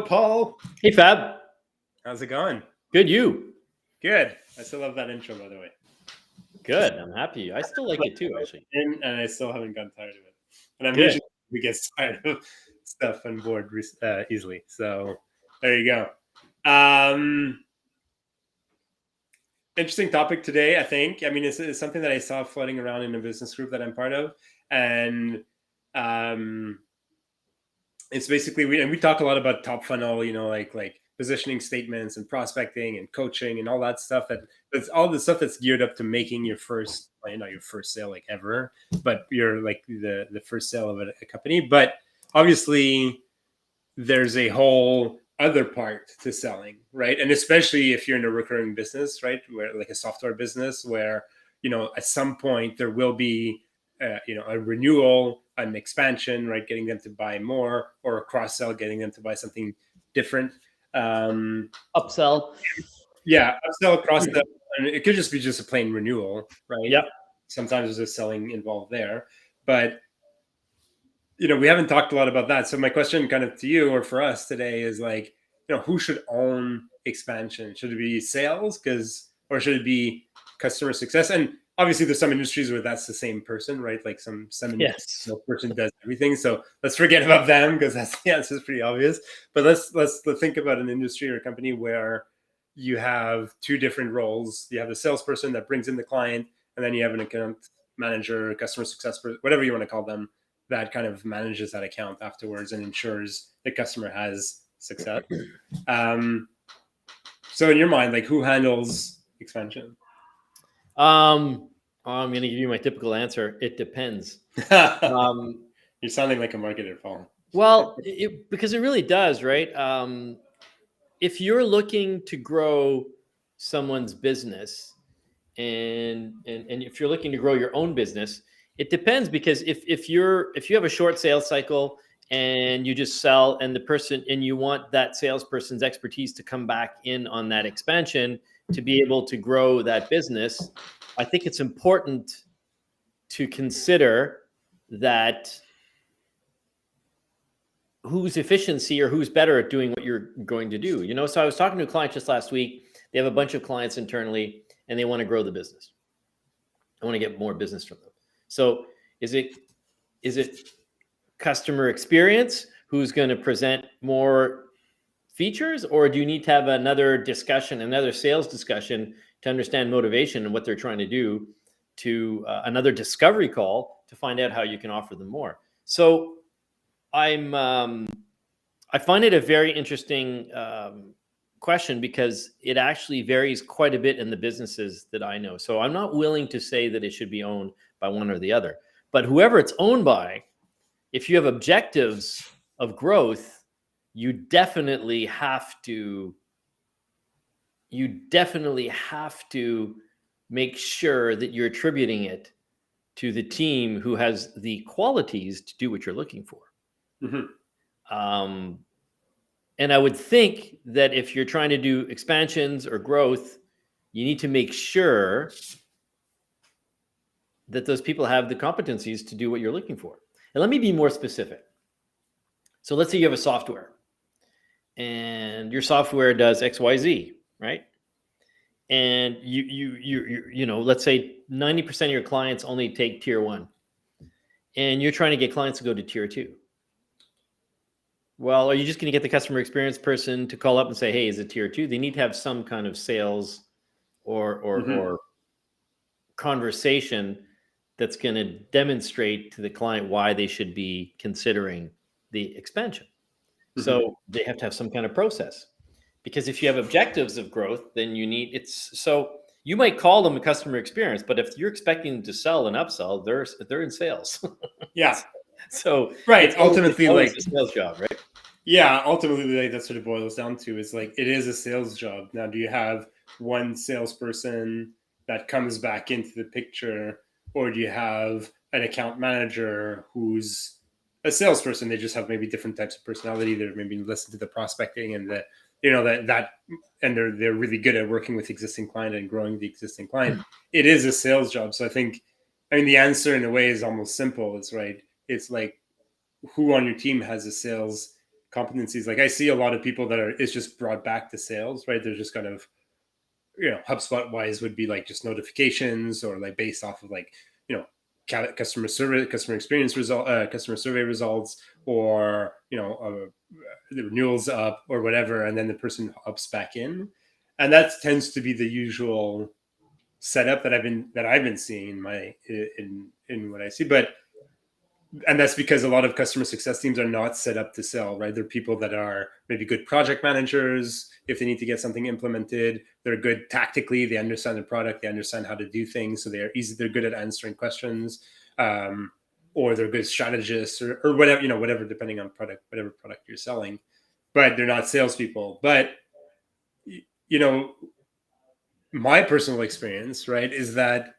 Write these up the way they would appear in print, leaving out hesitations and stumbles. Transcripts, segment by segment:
Paul. Hey, Fab. How's it going? Good, you? Good. I still love that intro, by the way. Good. I'm happy. I still like it too, actually. And I still haven't gotten tired of it. And I'm Good. usually we get tired of stuff and bored easily. So there you go. Interesting topic today, I think. I mean, it's something that I saw floating around in a business group that I'm part of. And it's basically, we talk a lot about top funnel, like positioning statements and prospecting and coaching and all that stuff. That's all the stuff that's geared up to making your first, not your first sale like ever, but you're like the first sale of a company. But obviously there's a whole other part to selling, right? And especially if you're in a recurring business, right? Where like a software business where, at some point there will be, a renewal, an expansion, right? Getting them to buy more, or a cross sell, getting them to buy something different. Upsell. Yeah, upsell, cross sell, and it could just be a plain renewal, right? Yep. Sometimes there's selling involved there, but we haven't talked a lot about that. So my question kind of to you or for us today is like, who should own expansion? Should it be sales or should it be customer success? And obviously there's some industries where that's the same person, right? Like some Yes. person does everything. So let's forget about them because that's the answer is pretty obvious. But let's think about an industry or a company where you have two different roles. You have the salesperson that brings in the client, and then you have an account manager, customer success person, whatever you want to call them, that kind of manages that account afterwards and ensures the customer has success. So in your mind, like who handles expansion? I'm going to give you my typical answer. It depends. You're sounding like a marketer, Paul. Well, because it really does, right? If you're looking to grow someone's business and if you're looking to grow your own business, it depends, because if you have a short sales cycle and you just sell and you want that salesperson's expertise to come back in on that expansion to be able to grow that business, I think it's important to consider that whose efficiency or who's better at doing what you're going to do. So I was talking to a client just last week. They have a bunch of clients internally and they want to grow the business. I want to get more business from them. So is it customer experience who's going to present more features, or do you need to have another sales discussion to understand motivation and what they're trying to do, to another discovery call to find out how you can offer them more? So I find it a very interesting question, because it actually varies quite a bit in the businesses that I know. So I'm not willing to say that it should be owned by one or the other, but whoever it's owned by, if you have objectives of growth, you definitely have to make sure that you're attributing it to the team who has the qualities to do what you're looking for. Mm-hmm. And I would think that if you're trying to do expansions or growth, you need to make sure that those people have the competencies to do what you're looking for. And let me be more specific. So let's say you have a software and your software does XYZ, right? And you let's say 90% of your clients only take tier 1, and you're trying to get clients to go to tier 2. Well, are you just going to get the customer experience person to call up and say, hey, is it tier 2? They need to have some kind of sales or conversation that's going to demonstrate to the client why they should be considering the expansion. Mm-hmm. So they have to have some kind of process, because if you have objectives of growth, then so you might call them a customer experience, but if you're expecting them to sell and upsell, they're in sales. Yeah. So right. Ultimately, like a sales job, right? Yeah. Ultimately, like that's what it boils down to. Is like, it is a sales job. Now, do you have one salesperson that comes back into the picture, or do you have an account manager who's a salesperson? They just have maybe different types of personality. They're maybe listen to the prospecting and and they're really good at working with existing client and growing the existing client. It is a sales job. So I mean, the answer in a way is almost simple. It's right. It's like, who on your team has a sales competencies. Like I see a lot of people that it's just brought back to sales, right? They're just kind of, HubSpot wise would be like just notifications or like based off of like, customer experience result, customer survey results, or, the renewals up or whatever. And then the person ups back in. And that tends to be the usual setup that I've been seeing in what I see. And that's because a lot of customer success teams are not set up to sell, right? They're people that are maybe good project managers. If they need to get something implemented, they're good tactically. They understand the product. They understand how to do things. So they're good at answering questions, or they're good strategists or whatever, whatever, depending on whatever product you're selling. But they're not salespeople. But, my personal experience, right, is that,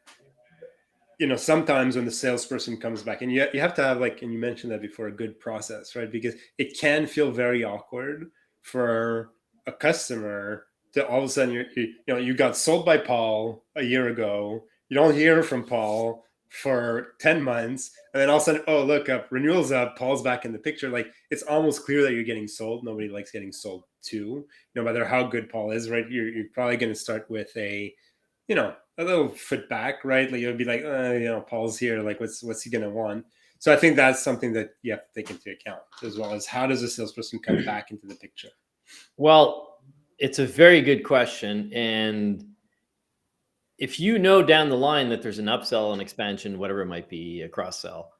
sometimes when the salesperson comes back, and you have to have, like, and you mentioned that before, a good process, right? Because it can feel very awkward for a customer to all of a sudden you got sold by Paul a year ago. You don't hear from Paul for 10 months, and then all of a sudden, oh, look, up renewals up, Paul's back in the picture. Like, it's almost clear that you're getting sold. Nobody likes getting sold to, no matter how good Paul is, right? You're probably going to start with a little foot back, right? Like, you'll be like, Paul's here. Like, what's he gonna want? So I think that's something that you have to take into account, as well as how does a salesperson come back into the picture? Well, it's a very good question. And if you know down the line that there's an upsell, an expansion, whatever it might be, a cross sell,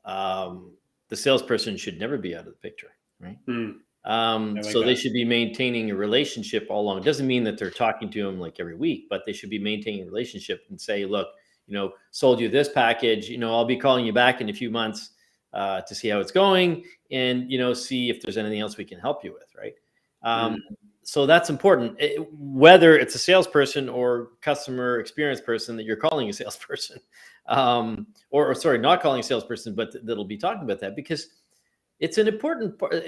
the salesperson should never be out of the picture, right? So they should be maintaining a relationship all along. It doesn't mean that they're talking to them like every week, but they should be maintaining a relationship and say, look, sold you this package, I'll be calling you back in a few months to see how it's going, and, see if there's anything else we can help you with. Right. So that's important, whether it's a salesperson or customer experience person that you're calling a salesperson, or sorry, not calling a salesperson, but that'll be talking about that, because it's an important part.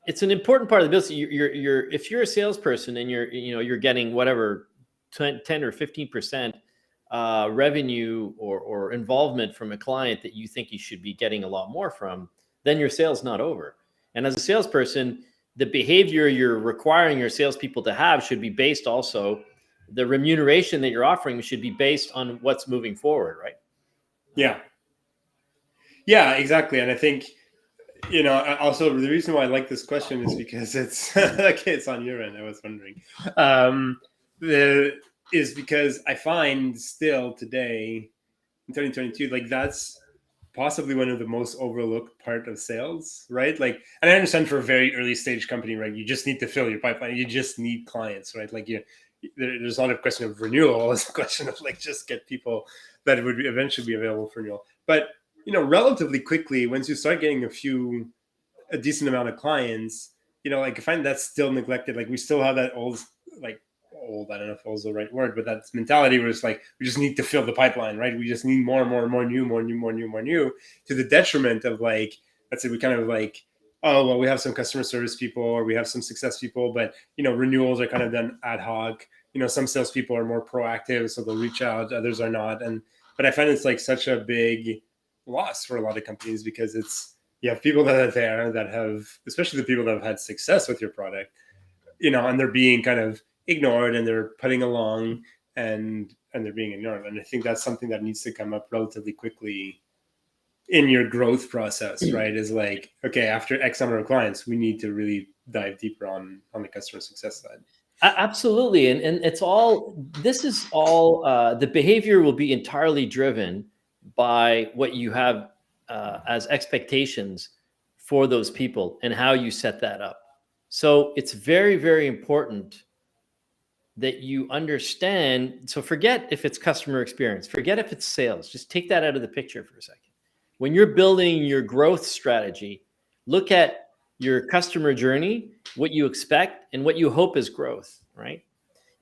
It's an important part of the business. If you're a salesperson and you're getting whatever 10 or 15% revenue or involvement from a client that you think you should be getting a lot more from, then your sales not over. And as a salesperson, the behavior you're requiring your salespeople to have should be based also, the remuneration that you're offering should be based on what's moving forward, right? Yeah, exactly. And I think, also the reason why I like this question is because it's okay, it's on your end. I was wondering, is because I find still today in 2022, like, that's possibly one of the most overlooked part of sales, right? Like, and I understand for a very early stage company, right, you just need to fill your pipeline. You just need clients, right? Like, there's not a question of renewal. It's a question of, like, just get people that would eventually be available for renewal. But relatively quickly, once you start getting a decent amount of clients, like, I find that's still neglected. Like, we still have that old, I don't know if old is the right word, but that mentality where it's like, we just need to fill the pipeline, right? We just need more new, to the detriment of, like, let's say we kind of like, oh, well, we have some customer service people or we have some success people, but, renewals are kind of done ad hoc. Some salespeople are more proactive, so they'll reach out, others are not. But I find it's like such a big loss for a lot of companies, because you have people that are there that have, especially the people that have had success with your product, and they're being kind of ignored, and they're putting along, and they're being ignored. And I think that's something that needs to come up relatively quickly in your growth process, right? Is like, okay, after X number of clients, we need to really dive deeper on the customer success side. Absolutely. And this is all, the behavior will be entirely driven by what you have as expectations for those people and how you set that up. So it's very, very important that you understand. So forget if it's customer experience, forget if it's sales, just take that out of the picture for a second. When you're building your growth strategy, look at your customer journey, what you expect and what you hope is growth, right?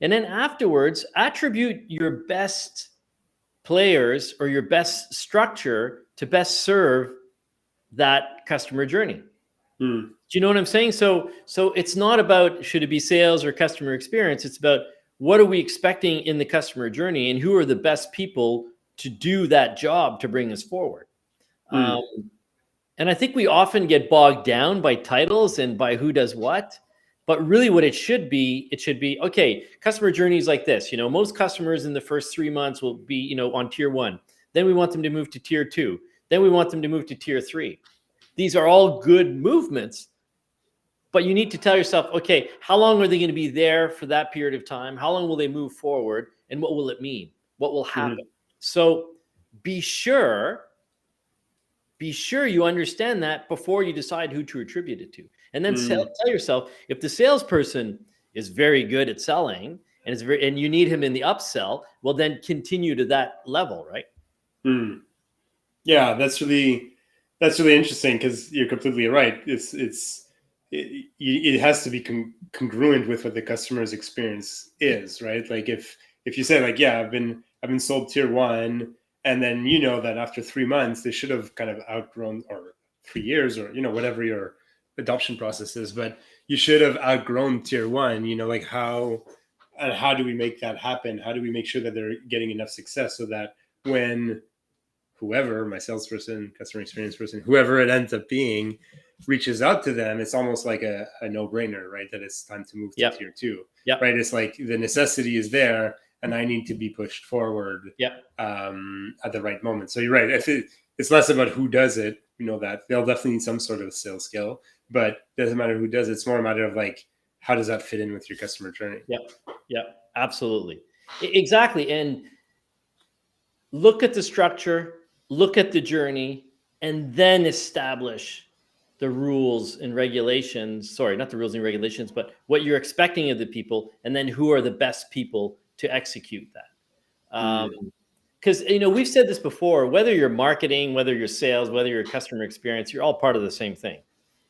And then afterwards, attribute your best players or your best structure to best serve that customer journey. Do you know what I'm saying? So it's not about should it be sales or customer experience. It's about what are we expecting in the customer journey and who are the best people to do that job to bring us forward. And I think we often get bogged down by titles and by who does what. But really what it should be, okay, customer journey is like this. Most customers in the first 3 months will be, on tier 1. Then we want them to move to tier 2. Then we want them to move to tier 3. These are all good movements. But you need to tell yourself, okay, how long are they going to be there for that period of time? How long will they move forward? And what will it mean? What will happen? Mm-hmm. So be sure you understand that before you decide who to attribute it to. And then tell yourself, if the salesperson is very good at selling and you need him in the upsell, well, then continue to that level, right? Yeah, that's really interesting, because you're completely right. It has to be congruent with what the customer's experience is, right? Like if you say like, yeah, I've been sold tier 1, and then that after 3 months they should have kind of outgrown, or 3 years, or whatever your adoption process is, but you should have outgrown tier 1. Like how do we make that happen? How do we make sure that they're getting enough success so that when whoever, my salesperson, customer experience person, whoever it ends up being, reaches out to them, it's almost like a no-brainer, right? That it's time to move to tier 2. Right? It's like the necessity is there, and I need to be pushed forward at the right moment. So you're right. If it's less about who does it, that they'll definitely need some sort of sales skill, but it doesn't matter who does it. It's more a matter of like, how does that fit in with your customer journey? Yeah, absolutely. Exactly. And look at the structure, look at the journey, and then establish the rules and regulations. Sorry, not the rules and regulations, but what you're expecting of the people, and then who are the best people to execute that. Because we've said this before, whether you're marketing, whether you're sales, whether you're customer experience, you're all part of the same thing.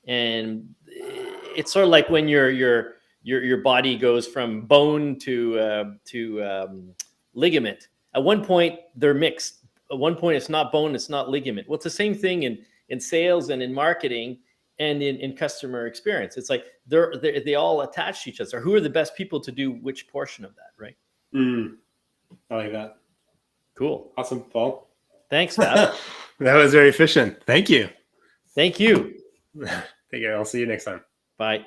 And it's sort of like when your body goes from bone to ligament. At one point they're mixed. At one point it's not bone, it's not ligament. Well, it's the same thing in sales and in marketing and in customer experience. It's like they all attach to each other. Who are the best people to do which portion of that, right? I like that. Cool. Awesome, Paul. Thanks, Fab. That was very efficient. Thank you. Thank you. Take care. I'll see you next time. Bye.